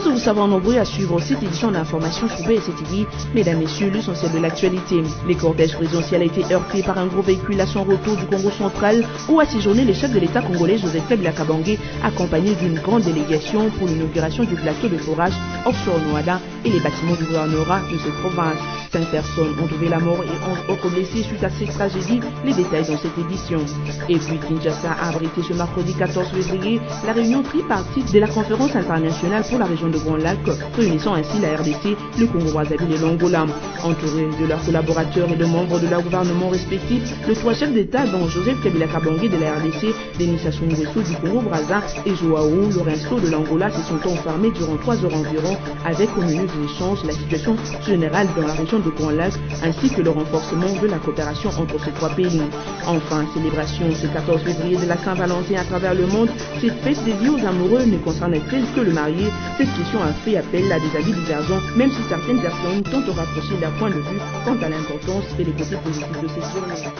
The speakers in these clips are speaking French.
suppose que vous savez nombreux à suivre cette édition d'information sur BSTV. Mesdames, Messieurs, l'essentiel de l'actualité. Les cortèges présidentiels a été heurté par un gros véhicule à son retour du Congo central où a séjourné le chef de l'État congolais Joseph Kabila Kabange accompagné d'une grande délégation pour l'inauguration du plateau de forage offshore Noada et les bâtiments du gouvernorat de cette province. 5 personnes ont trouvé la mort et 11 autres blessés suite à cette tragédie. Les détails dans cette édition. Et puis Kinshasa a abrité ce mercredi 14 février la réunion tripartite de la conférence internationale pour la région de Grand Lac, réunissant ainsi la RDC, le Congo-Brazzaville et l'Angola. Entourés de leurs collaborateurs et de membres de leur gouvernement respectifs, les 3 chefs d'État dont Joseph Kabila Kabange de la RDC, Denis Sassou Nguesso du Congo-Brazza et Joao Lourenço de l'Angola se sont enfermés durant 3 heures environ avec au milieu des échanges la situation générale dans la région de Grand Lac ainsi que le renforcement de la coopération entre ces 3 pays. Enfin, célébration ce 14 février de la Saint-Valentin à travers le monde, cette fête dédiée aux amoureux ne concerne que le marié. Cette question a fait appel à des avis divergents, même si certaines personnes tentent de rapprocher leur point de vue quant à l'importance et les côtés positifs de cette journée.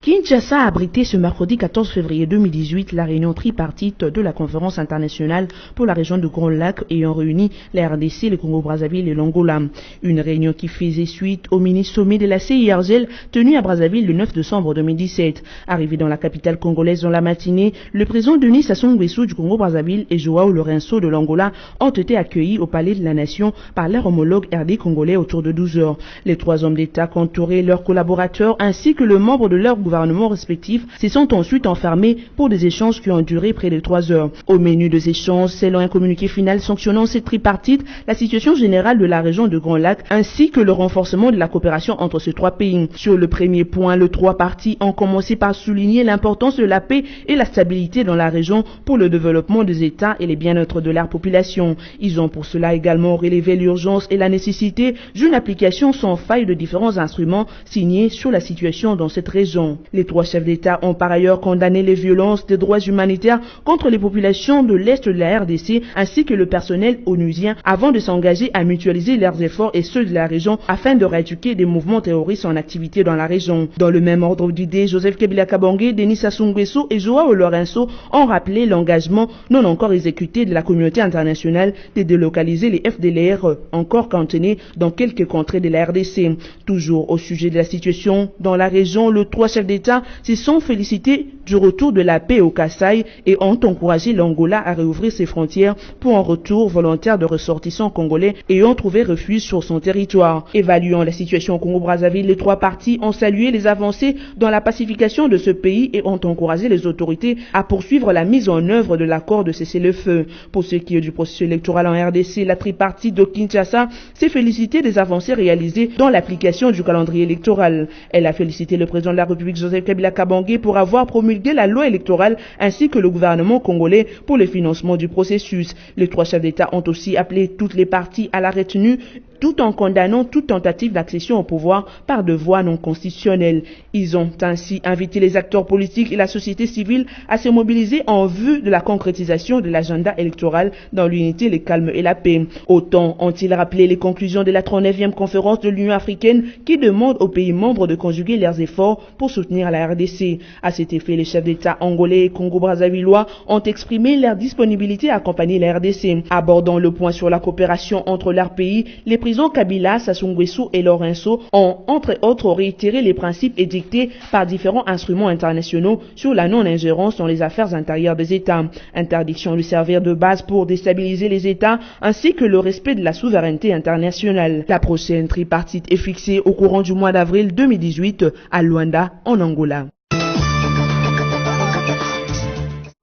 Kinshasa a abrité ce mercredi 14 février 2018 la réunion tripartite de la conférence internationale pour la région de Grand Lac ayant réuni la RDC, le Congo-Brazzaville et l'Angola. Une réunion qui faisait suite au mini-sommet de la CIRGL tenu à Brazzaville le 9 décembre 2017. Arrivé dans la capitale congolaise dans la matinée, le président Denis Sassou Nguesso du Congo-Brazzaville et Joao Lourenço de l'Angola ont été accueillis au palais de la Nation par leur homologue RD congolais autour de 12 heures. Les 3 hommes d'État entourés leurs collaborateurs ainsi que le membre de leur gouvernements respectifs se sont ensuite enfermés pour des échanges qui ont duré près de 3 heures. Au menu des échanges, selon un communiqué final sanctionnant cette tripartite, la situation générale de la région de Grand Lac ainsi que le renforcement de la coopération entre ces 3 pays. Sur le premier point, les 3 parties ont commencé par souligner l'importance de la paix et la stabilité dans la région pour le développement des États et le bien-être de leur population. Ils ont pour cela également relevé l'urgence et la nécessité d'une application sans faille de différents instruments signés sur la situation dans cette région. Les 3 chefs d'État ont par ailleurs condamné les violences des droits humanitaires contre les populations de l'Est de la RDC ainsi que le personnel onusien avant de s'engager à mutualiser leurs efforts et ceux de la région afin de rééduquer des mouvements terroristes en activité dans la région. Dans le même ordre d'idées, Joseph Kabila Kabange, Denis Sassou Nguesso et Joao Lourenço ont rappelé l'engagement non encore exécuté de la communauté internationale de délocaliser les FDLR encore cantonnés dans quelques contrées de la RDC. Toujours au sujet de la situation dans la région, les 3 chefs d'État se sont félicités du retour de la paix au Kasaï et ont encouragé l'Angola à réouvrir ses frontières pour un retour volontaire de ressortissants congolais ayant trouvé refuge sur son territoire. Évaluant la situation au Congo-Brazzaville, les 3 parties ont salué les avancées dans la pacification de ce pays et ont encouragé les autorités à poursuivre la mise en œuvre de l'accord de cessez-le-feu. Pour ce qui est du processus électoral en RDC, la tripartite de Kinshasa s'est félicitée des avancées réalisées dans l'application du calendrier électoral. Elle a félicité le président de la République Joseph Kabila Kabange pour avoir promulgué la loi électorale ainsi que le gouvernement congolais pour le financement du processus. Les 3 chefs d'État ont aussi appelé toutes les parties à la retenue tout en condamnant toute tentative d'accession au pouvoir par de voies non constitutionnelles. Ils ont ainsi invité les acteurs politiques et la société civile à se mobiliser en vue de la concrétisation de l'agenda électoral dans l'unité, le calme et la paix. Autant ont-ils rappelé les conclusions de la 39e conférence de l'Union africaine qui demande aux pays membres de conjuguer leurs efforts pour soutenir la RDC. À cet effet, les chefs d'État angolais et congo-brazzavillois ont exprimé leur disponibilité à accompagner la RDC. Abordant le point sur la coopération entre leurs pays, les présidents Kabila, Sassou Nguesso et Lourenço ont entre autres réitéré les principes édictés par différents instruments internationaux sur la non-ingérence dans les affaires intérieures des États, interdiction de servir de base pour déstabiliser les États ainsi que le respect de la souveraineté internationale. La prochaine tripartite est fixée au courant du mois d'avril 2018 à Luanda, en Angola.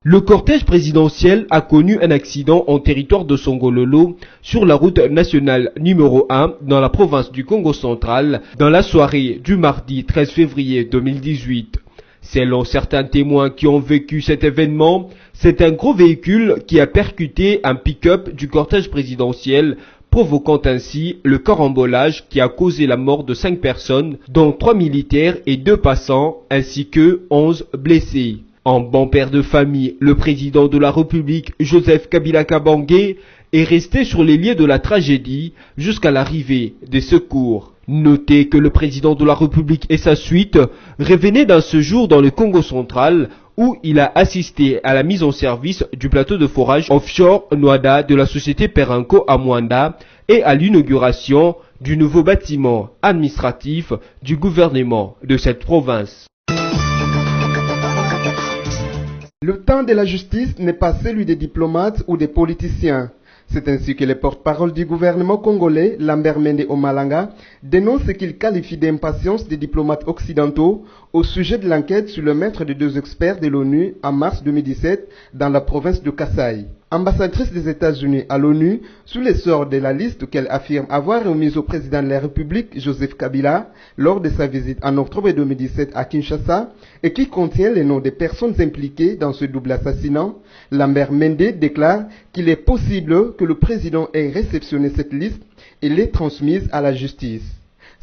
Le cortège présidentiel a connu un accident en territoire de Songololo sur la route nationale numéro 1 dans la province du Congo central dans la soirée du mardi 13 février 2018. Selon certains témoins qui ont vécu cet événement, c'est un gros véhicule qui a percuté un pick-up du cortège présidentiel, provoquant ainsi le carambolage qui a causé la mort de 5 personnes, dont 3 militaires et 2 passants, ainsi que 11 blessés. En bon père de famille, le président de la République, Joseph Kabila Kabange, est resté sur les lieux de la tragédie jusqu'à l'arrivée des secours. Notez que le président de la République et sa suite revenaient d'un séjour dans le Congo central où il a assisté à la mise en service du plateau de forage offshore Noada de la société Perenco à Mwanda et à l'inauguration du nouveau bâtiment administratif du gouvernement de cette province. Le temps de la justice n'est pas celui des diplomates ou des politiciens. C'est ainsi que le porte-parole du gouvernement congolais, Lambert Mende Omalanga, dénonce ce qu'il qualifie d'impatience des diplomates occidentaux au sujet de l'enquête sur le meurtre de 2 experts de l'ONU en mars 2017 dans la province de Kasaï. Ambassadrice des États-Unis à l'ONU, sous l'essor de la liste qu'elle affirme avoir remise au président de la République, Joseph Kabila, lors de sa visite en octobre 2017 à Kinshasa, et qui contient les noms des personnes impliquées dans ce double assassinat, Lambert Mende déclare qu'il est possible que le président ait réceptionné cette liste et l'ait transmise à la justice.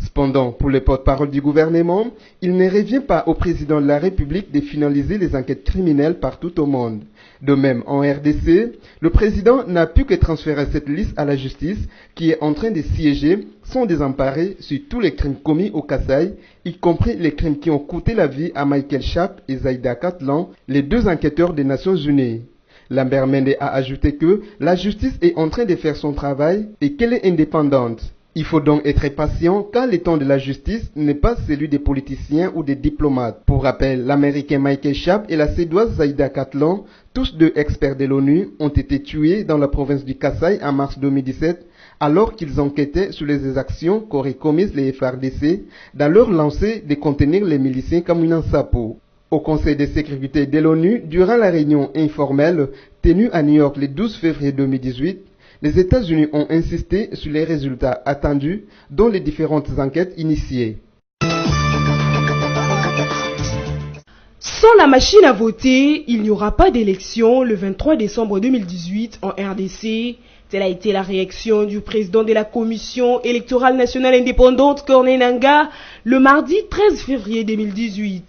Cependant, pour le porte-parole du gouvernement, il ne revient pas au président de la République de finaliser les enquêtes criminelles partout au monde. De même, en RDC, le président n'a pu que transférer cette liste à la justice qui est en train de siéger sans désemparer sur tous les crimes commis au Kasaï, y compris les crimes qui ont coûté la vie à Michael Sharp et Zaïda Katlan, les 2 enquêteurs des Nations Unies. Lambert Mende a ajouté que la justice est en train de faire son travail et qu'elle est indépendante. Il faut donc être patient car le temps de la justice n'est pas celui des politiciens ou des diplomates. Pour rappel, l'Américain Michael Sharp et la Suédoise Zaïda Katlan, tous 2 experts de l'ONU, ont été tués dans la province du Kasaï en mars 2017 alors qu'ils enquêtaient sur les exactions qu'auraient commises les FARDC dans leur lancée de contenir les miliciens Kamwina Nsapu. Au Conseil de sécurité de l'ONU, durant la réunion informelle tenue à New York le 12 février 2018, les États-Unis ont insisté sur les résultats attendus dans les différentes enquêtes initiées. Sans la machine à voter, il n'y aura pas d'élection le 23 décembre 2018 en RDC. Telle a été la réaction du président de la Commission électorale nationale indépendante, Corneille Nangaa, le mardi 13 février 2018.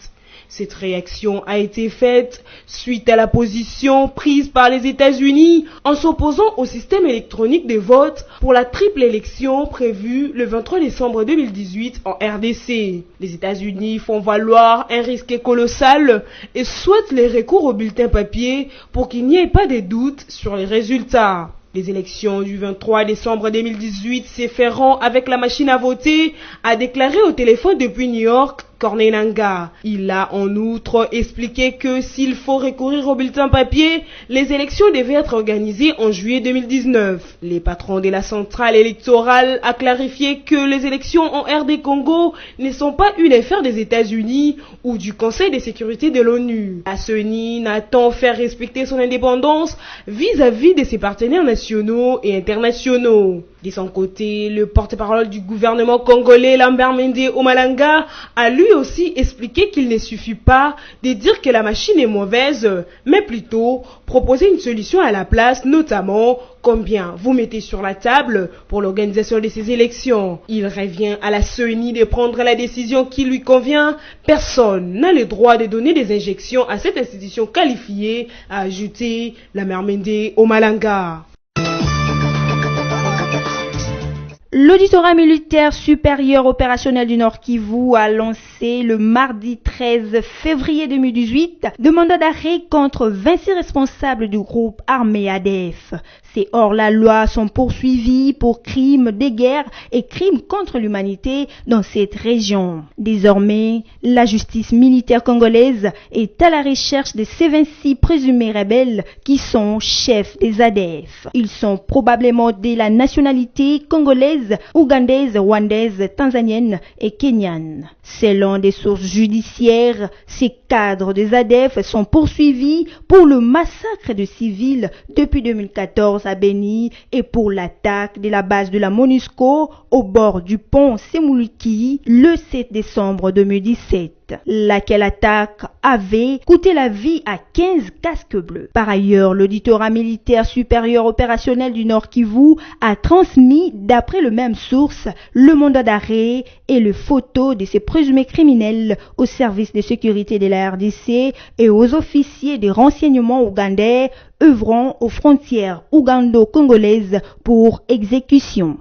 Cette réaction a été faite suite à la position prise par les États-Unis en s'opposant au système électronique de vote pour la triple élection prévue le 23 décembre 2018 en RDC. Les États-Unis font valoir un risque colossal et souhaitent les recours au bulletin papier pour qu'il n'y ait pas de doute sur les résultats. Les élections du 23 décembre 2018 se feront avec la machine à voter, a déclaré au téléphone depuis New York Corneille Nangaa. Il a en outre expliqué que s'il faut recourir au bulletin papier, les élections devaient être organisées en juillet 2019. Les patrons de la centrale électorale a clarifié que les élections en RD Congo ne sont pas une affaire des États-Unis ou du Conseil de sécurité de l'ONU. La CENI n'attend faire respecter son indépendance vis-à-vis de ses partenaires nationaux et internationaux. De son côté, le porte-parole du gouvernement congolais Lambert Mende Omalanga a lui aussi expliqué qu'il ne suffit pas de dire que la machine est mauvaise, mais plutôt proposer une solution à la place, notamment combien vous mettez sur la table pour l'organisation de ces élections. Il revient à la CENI de prendre la décision qui lui convient. Personne n'a le droit de donner des injections à cette institution qualifiée, a ajouté Lambert Mende Omalanga. L'auditorat militaire supérieur opérationnel du Nord Kivu a lancé le mardi 13 février 2018 de mandat d'arrêt contre 26 responsables du groupe armé ADF. Ces hors-la-loi sont poursuivis pour crimes de guerre et crimes contre l'humanité dans cette région. Désormais, la justice militaire congolaise est à la recherche de ces 26 présumés rebelles qui sont chefs des ADF. Ils sont probablement de la nationalité congolaise, ougandaise, rwandaise, tanzanienne et kenyane. Selon des sources judiciaires, ces cadres des ADF sont poursuivis pour le massacre de civils depuis 2014 à Beni et pour l'attaque de la base de la MONUSCO au bord du pont Semuliki le 7 décembre 2017. Laquelle attaque avait coûté la vie à 15 casques bleus. Par ailleurs, l'auditorat militaire supérieur opérationnel du Nord Kivu a transmis, d'après le même source, le mandat d'arrêt et les photos de ces présumés criminels aux services de sécurité de la RDC et aux officiers des renseignements ougandais œuvrant aux frontières ougando-congolaises pour exécution.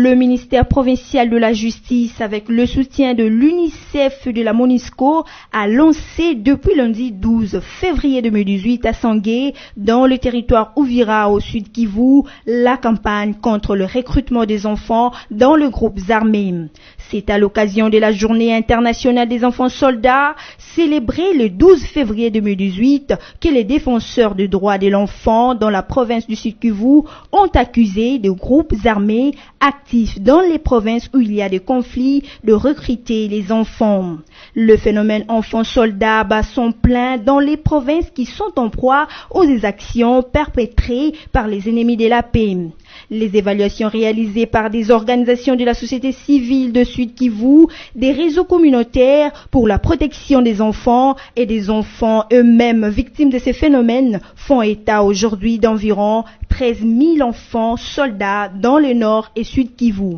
Le ministère provincial de la Justice, avec le soutien de l'UNICEF et de la MONUSCO, a lancé depuis lundi 12 février 2018 à Sangué, dans le territoire Uvira au sud Kivu, la campagne contre le recrutement des enfants dans les groupes armés. C'est à l'occasion de la Journée internationale des enfants soldats, célébrée le 12 février 2018, que les défenseurs des droits de l'enfant dans la province du Sud Kivu ont accusé de groupes armés actifs dans les provinces où il y a des conflits de recruter les enfants. Le phénomène enfants-soldats bat son plein dans les provinces qui sont en proie aux exactions perpétrées par les ennemis de la paix. Les évaluations réalisées par des organisations de la société civile de Sud Kivu, des réseaux communautaires pour la protection des enfants et des enfants eux-mêmes victimes de ces phénomènes font état aujourd'hui d'environ 13 000 enfants soldats dans le nord et Sud Kivu.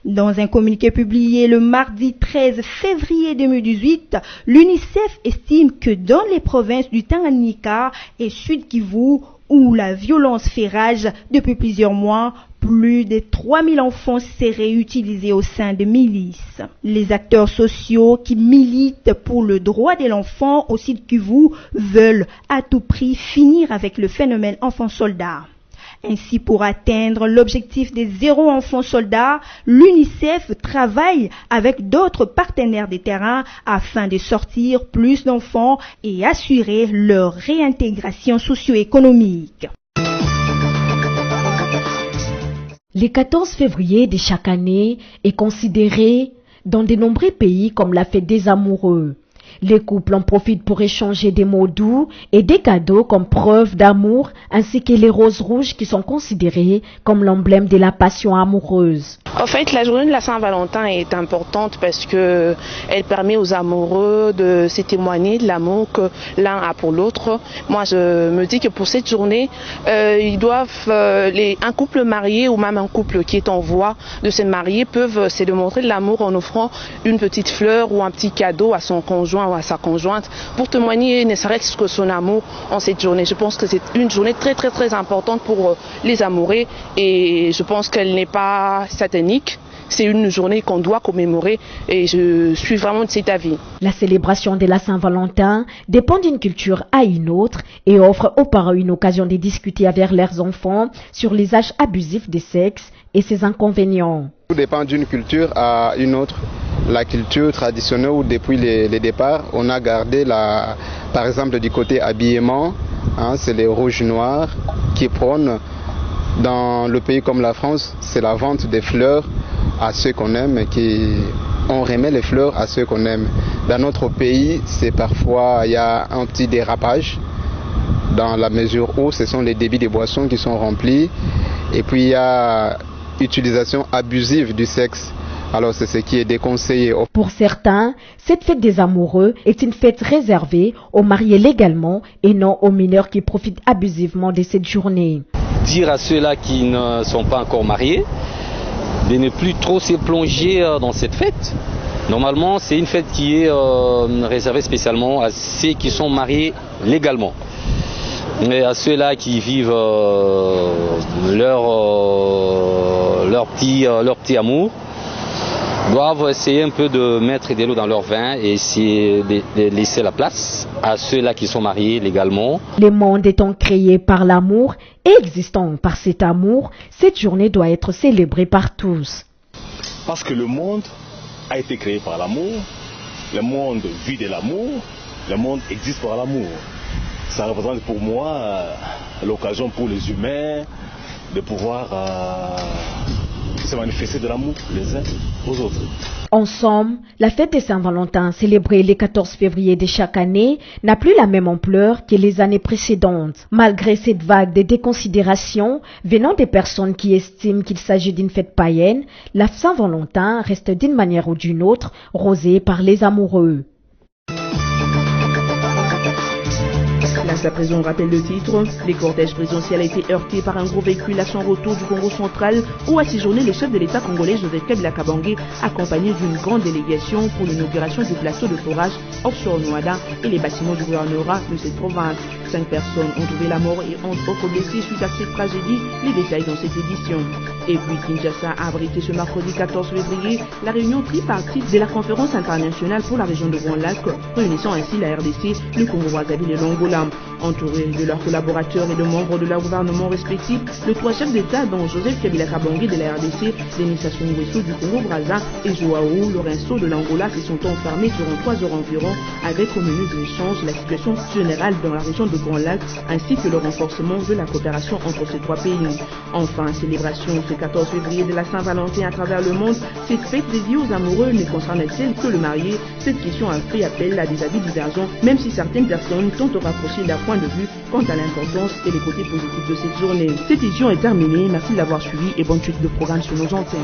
Dans un communiqué publié le mardi 13 février 2018, l'UNICEF estime que dans les provinces du Tanganyika et Sud Kivu, où la violence fait rage depuis plusieurs mois, plus de 3000 enfants seraient utilisés au sein de milices. Les acteurs sociaux qui militent pour le droit de l'enfant au Sud Kivu veulent à tout prix finir avec le phénomène enfant-soldat. Ainsi, pour atteindre l'objectif des 0 enfants soldats, l'UNICEF travaille avec d'autres partenaires des terrains afin de sortir plus d'enfants et assurer leur réintégration socio-économique. Le 14 février de chaque année est considéré dans de nombreux pays comme la fête des amoureux. Les couples en profitent pour échanger des mots doux et des cadeaux comme preuve d'amour, ainsi que les roses rouges qui sont considérées comme l'emblème de la passion amoureuse. En fait, la journée de la Saint-Valentin est importante parce que elle permet aux amoureux de se témoigner de l'amour que l'un a pour l'autre. Moi, je me dis que pour cette journée, ils doivent, un couple marié ou même un couple qui est en voie de se marier peuvent se démontrer de l'amour en offrant une petite fleur ou un petit cadeau à son conjoint ou à sa conjointe pour témoigner ne serait-ce que son amour en cette journée. Je pense que c'est une journée très très très importante pour les amoureux et je pense qu'elle n'est pas satanique. C'est une journée qu'on doit commémorer et je suis vraiment de cet avis. La célébration de la Saint-Valentin dépend d'une culture à une autre et offre aux parents une occasion de discuter avec leurs enfants sur les âges abusifs des sexes et ses inconvénients. Tout dépend d'une culture à une autre. La culture traditionnelle où depuis les départs, on a gardé par exemple du côté habillement, c'est les rouges noirs qui prônent. Dans le pays comme la France, c'est la vente des fleurs à ceux qu'on aime et on remet les fleurs à ceux qu'on aime. Dans notre pays, c'est parfois il y a un petit dérapage dans la mesure où ce sont les débits de boissons qui sont remplis et puis il y a utilisation abusive du sexe. Alors c'est ce qui est déconseillé. Pour certains, cette fête des amoureux est une fête réservée aux mariés légalement et non aux mineurs qui profitent abusivement de cette journée. Dire à ceux-là qui ne sont pas encore mariés de ne plus trop se plonger dans cette fête. Normalement, c'est une fête qui est réservée spécialement à ceux qui sont mariés légalement. Mais à ceux-là qui vivent leur petit amour, doivent essayer un peu de mettre de l'eau dans leur vin et essayer de laisser la place à ceux-là qui sont mariés légalement. Le monde étant créé par l'amour et existant par cet amour, cette journée doit être célébrée par tous. Parce que le monde a été créé par l'amour, le monde vit de l'amour, le monde existe par l'amour. Ça représente pour moi l'occasion pour les humains de pouvoir se manifester de l'amour les uns aux autres. En somme, la fête de Saint-Valentin, célébrée le 14 février de chaque année, n'a plus la même ampleur que les années précédentes. Malgré cette vague de déconsidération venant des personnes qui estiment qu'il s'agit d'une fête païenne, la Saint-Valentin reste d'une manière ou d'une autre rosée par les amoureux. La à présent, on rappelle le titre. Les cortèges présidentiels a été heurté par un gros véhicule à son retour du Congo central où a séjourné le chef de l'État congolais Joseph Kabila Kabange, accompagné d'une grande délégation pour l'inauguration du plateau de forage offshore Noada et les bâtiments du gouvernorat de cette province. 5 personnes ont trouvé la mort et 11 autres blessés suite à cette tragédie. Les détails dans cette édition. Et puis Kinshasa a abrité ce mercredi 14 février la réunion tripartite de la conférence internationale pour la région de Grand Lac, réunissant ainsi la RDC, le Congo-Brazzaville et l'Angola. Entourés de leurs collaborateurs et de membres de leur gouvernement respectifs, les 3 chefs d'État dont Joseph Kabila Kabange de la RDC, Denis Sassou Nguesso du Congo-Brazza et Joao Lourenço de l'Angola se sont enfermés durant 3 heures environ avec au menu de l'échange la situation générale dans la région de Grand Lac ainsi que le renforcement de la coopération entre ces 3 pays. Enfin, célébration ce 14 février de la Saint-Valentin à travers le monde, cette fête dédiée aux amoureux ne concerne-t-elle que le marié? Cette question a fait appel à des avis divergents, même si certaines personnes tentent de rapprocher leur point de vue quant à l'importance et les côtés positifs de cette journée. Cette édition est terminée, merci d'avoir suivi et bonne suite de programme sur nos antennes.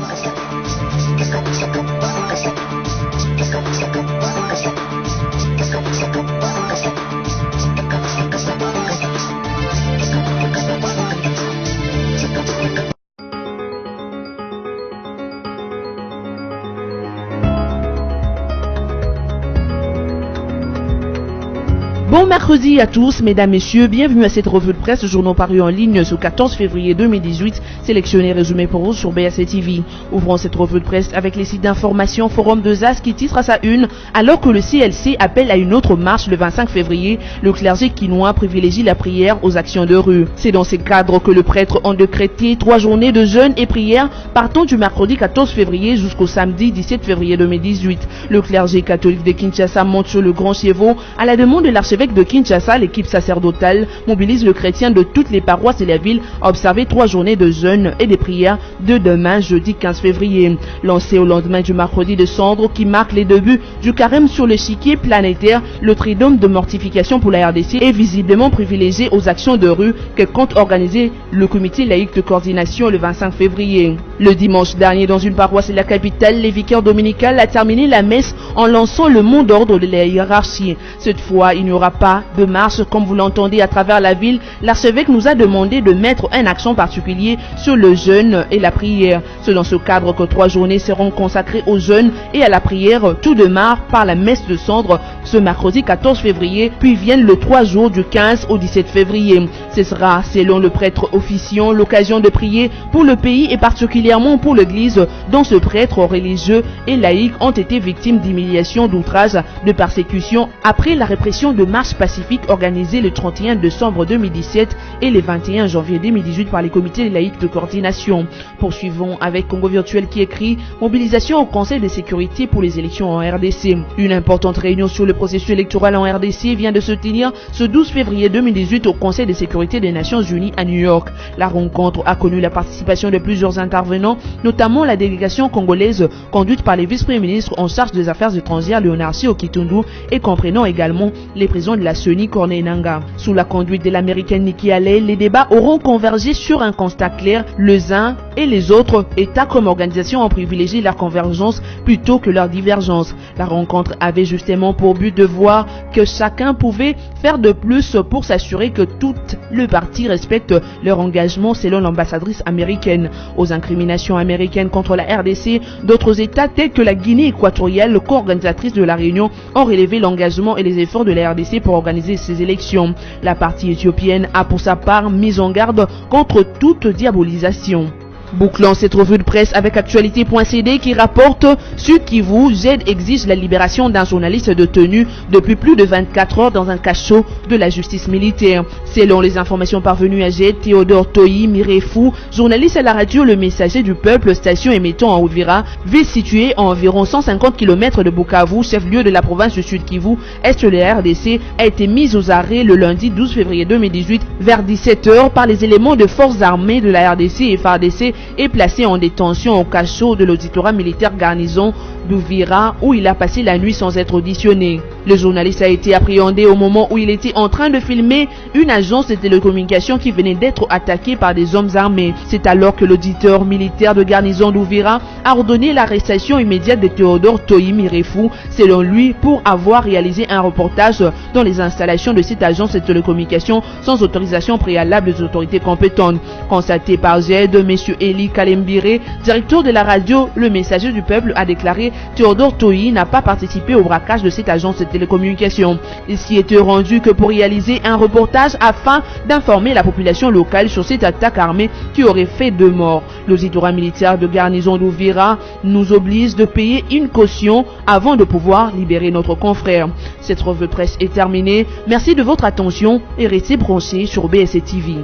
Bon mercredi à tous, mesdames, messieurs, bienvenue à cette revue de presse, journaux paru en ligne ce 14 février 2018, sélectionné et résumé pour vous sur BAC TV. Ouvrons cette revue de presse avec les sites d'information Forum de Zas qui titre à sa une, alors que le CLC appelle à une autre marche le 25 février, le clergé quinois privilégie la prière aux actions de rue. C'est dans ces cadres que le prêtre a décrété 3 journées de jeûne et prière partant du mercredi 14 février jusqu'au samedi 17 février 2018. Le clergé catholique de Kinshasa monte sur le grand chevaux à la demande de l'archevêque de Kinshasa. L'équipe sacerdotale mobilise le chrétien de toutes les paroisses de la ville à observer 3 journées de jeûne et de prières de demain jeudi 15 février. Lancé au lendemain du mercredi de cendre qui marque les débuts du carême sur l'échiquier planétaire, le tridôme de mortification pour la RDC est visiblement privilégié aux actions de rue que compte organiser le comité laïque de coordination le 25 février. Le dimanche dernier, dans une paroisse de la capitale, les vicaires dominicales a terminé la messe en lançant le mot d'ordre de la hiérarchie. Cette fois, il n'y aura pas de marche comme vous l'entendez à travers la ville. L'archevêque nous a demandé de mettre un accent particulier sur le jeûne et la prière. C'est dans ce cadre que 3 journées seront consacrées au jeûne et à la prière. Tout démarre par la messe de cendre ce mercredi 14 février, puis viennent les 3 jours du 15 au 17 février. Ce sera, selon le prêtre officiant, l'occasion de prier pour le pays et particulièrement pour l'église dont ce prêtre religieux et laïque ont été victimes d'humiliations, d'outrages, de persécutions après la répression de marches pacifiques organisées le 31 décembre 2017 et le 21 janvier 2018 par les comités laïques de coordination. Poursuivons avec Congo Virtuel qui écrit « Mobilisation au Conseil de sécurité pour les élections en RDC ». Une importante réunion sur le processus électoral en RDC vient de se tenir ce 12 février 2018 au Conseil de sécurité des Nations Unies à New York. La rencontre a connu la participation de plusieurs intervenants, notamment la délégation congolaise conduite par les vice-premiers ministres en charge des affaires étrangères Léonard Okitundu et comprenant également les présidents de la CENI Corneille Nangaa. Sous la conduite de l'américaine Nikki Haley, les débats auront convergé sur un constat clair. Les uns et les autres États comme organisations ont privilégié leur convergence plutôt que leur divergence. La rencontre avait justement pour but de voir que chacun pouvait faire de plus pour s'assurer que toutes les parties respectent leur engagement selon l'ambassadrice américaine. Aux incriminations américaines contre la RDC, d'autres États tels que la Guinée équatoriale, co-organisatrice de la réunion, ont relevé l'engagement et les efforts de la RDC pour organiser ces élections. La partie éthiopienne a pour sa part mis en garde contre toute diabolisation. Bouclons cette revue de presse avec actualité.cd qui rapporte Sud Kivu, ZED exige la libération d'un journaliste détenu depuis plus de 24 heures dans un cachot de la justice militaire. Selon les informations parvenues à ZED, Théodore Toyi Mirefou, journaliste à la radio Le Messager du Peuple, station émettant en Uvira, ville située à environ 150 km de Bukavu, chef-lieu de la province du Sud Kivu, est de la RDC, a été mise aux arrêts le lundi 12 février 2018 vers 17 h par les éléments de forces armées de la RDC et FARDC et placé en détention au cachot de l'auditorat militaire garnison d'Uvira où il a passé la nuit sans être auditionné. Le journaliste a été appréhendé au moment où il était en train de filmer une agence de télécommunications qui venait d'être attaquée par des hommes armés. C'est alors que l'auditeur militaire de garnison d'Uvira a ordonné l'arrestation immédiate de Théodore Toyi Mirefu, selon lui, pour avoir réalisé un reportage dans les installations de cette agence de télécommunications sans autorisation préalable des autorités compétentes. Constaté par Z, M. Eli Kalembire, directeur de la radio Le Messager du Peuple, a déclaré Théodore Toyi n'a pas participé au braquage de cette agence de télécommunications. Il s'y était rendu que pour réaliser un reportage afin d'informer la population locale sur cette attaque armée qui aurait fait 2 morts. L'auditorat militaire de garnison d'Uvira nous oblige de payer une caution avant de pouvoir libérer notre confrère. Cette revue de presse est terminée. Merci de votre attention et restez branchés sur BSC TV.